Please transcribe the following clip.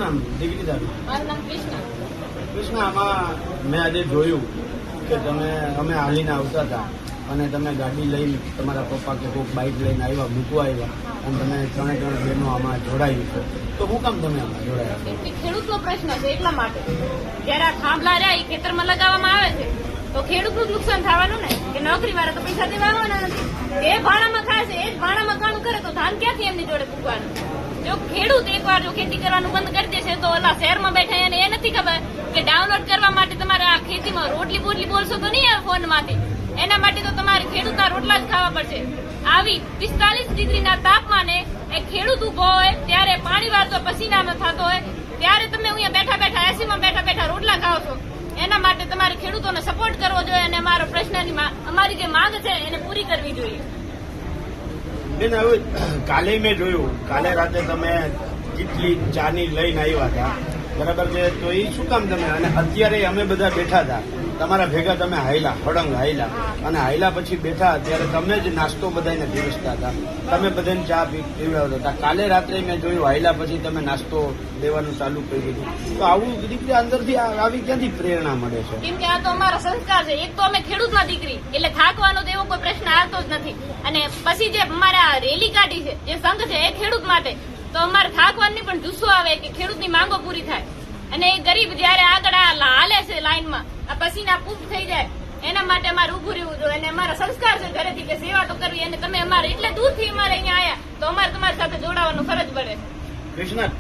નામ દીકરી તારું? મારું નામ કૃષ્ણા. કૃષ્ણા, આમાં મેં આજે જોયું કે અમે હાલીને આવતા હતા અને તમે ગાડી લઈને તમારા પપ્પા કે કોઈક બાઇક લઈને આવ્યા, મૂકવા આવ્યા અને તમે ત્રણે બહેનો આમાં જોડાઈ છે. તો શું કામ તમે આમાં જોડાયા? કેમ કે ખેડૂતનો પ્રશ્ન છે એટલા માટે. જયારે આ થાંભલા રહ્યા એ ખેતરમાં લગાવવામાં આવે છે તો ખેડૂતનું જ નુકસાન થવાનું ને, કે નોકરી વાળા તો પૈસા દેવા આવવાના નથી. એ ભાડામાં ખાય છે, એ જ ભાડામાં કામ કરે તો ધાન ક્યાંથી એમની જોડે પૂગવાનું? જો ખેડૂત એકવાર જો ખેતી કરવાનું બંધ કરી દેશે તો ઓલા શહેરમાં બેઠા એને એ નથી ખબર કે ડાઉનલોડ કરવા માટે તમારે આ ખેતીમાં રોટલી બોટલી બોલશો તો નહીં આવે ફોનમાંથી. એના માટે તો તમારે ખેડૂતના રોટલા જ ખાવા પડશે. આવી 45 ડિગ્રીના તાપમાને એક ખેડૂત ઉભો હોય ત્યારે પાણી વાળતો પસીનામાં થતો હોય ત્યારે તમે અહીંયા બેઠા બેઠા એસીમાં બેઠા બેઠા રોટલા ખાઓ છો. એના માટે તમારે ખેડૂતોને સપોર્ટ કરવો જોઈએ અને અમારો પ્રશ્નની અમારી જે માંગ છે એને પૂરી કરવી જોઈએ. બેન, હવે કાલે મેં જોયું, કાલે રાતે તમે કેટલી ચાની લઈને આવ્યા હતા, બરાબર છે? તો એ શું કામ તમે, અને અત્યારે અમે બધા બેઠા હતા તમારા ભેગા, તમે હાયલા હળંગ હાયલા, અને હાયલા પછી બેઠા ત્યારે તમે જ નાસ્તો બધાને પીરસતા હતા, તમે બધાને ચા પીવડાવતા હતા. કાલે રાત્રે મેં જોયું હાયલા પછી તમે નાસ્તો દેવાનું ચાલુ કરી દીધું. તો આવું દીકરી અંદરથી આવી ક્યાંથી પ્રેરણા મળે છે? કેમ કે આ તો અમારા સંસ્કાર છે. એક તો અમે ખેડૂતના દીકરી એટલે થાકવાનો તો એવો કોઈ પ્રશ્ન આવતો જ નથી. અને પછી જે અમારા રેલી કાઢી છે, જે સંઘ છે એ ખેડૂત માટે, તો અમારે થાકવાની પણ જુસ્સો આવે કે ખેડૂતની માંગો પૂરી થાય. અને એ ગરીબ જયારે આગળ હાલે છે લાઈનમાં, આ પસીના પૂગ થઈ જાય, એના માટે અમારે ઉભું રહેવું જોઈએ. અને અમારા સંસ્કાર છે ઘરેથી કે સેવા તો કરવી. અને તમે અમારે એટલે દૂરથી અમારે અહીંયા આવ્યા તો અમારે તમારી સાથે જોડાવાનું ફરજ પડે. કૃષ્ણ,